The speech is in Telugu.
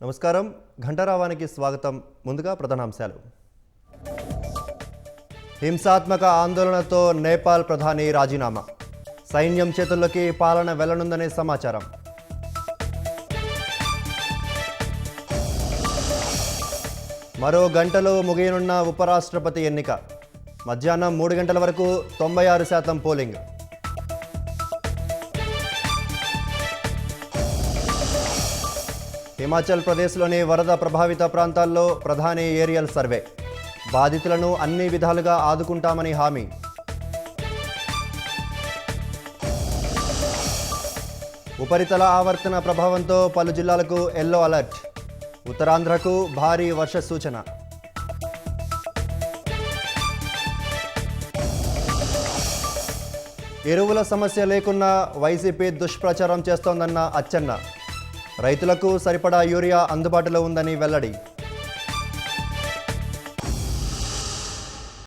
నమస్కారం ఘంటారావానికి స్వాగతం. ముందుగా ప్రధానాంశాలు. హింసాత్మక ఆందోళనతో నేపాల్ ప్రధాని రాజీనామా. సైన్యం చేతుల్లోకి పాలన వెళ్లనుందనే సమాచారం. మరో గంటలో ముగియనున్న ఉపరాష్ట్రపతి ఎన్నిక. మధ్యాహ్నం 3 గంటల వరకు 96% పోలింగ్. హిమాచల్ ప్రదేశ్లోని వరద ప్రభావిత ప్రాంతాల్లో ప్రధాని ఏరియల్ సర్వే. బాధితులను అన్ని విధాలుగా ఆదుకుంటామని హామీ. ఉపరితల ఆవర్తన ప్రభావంతో పలు జిల్లాలకు ఎల్లో అలర్ట్. ఉత్తరాంధ్రకు భారీ వర్ష సూచన. ఎరువుల సమస్య లేకున్నా వైసీపీ దుష్ప్రచారం చేస్తోందన్న అచ్చెన్న. రైతులకు సరిపడా యూరియా అందుబాటులో ఉందని వెల్లడి.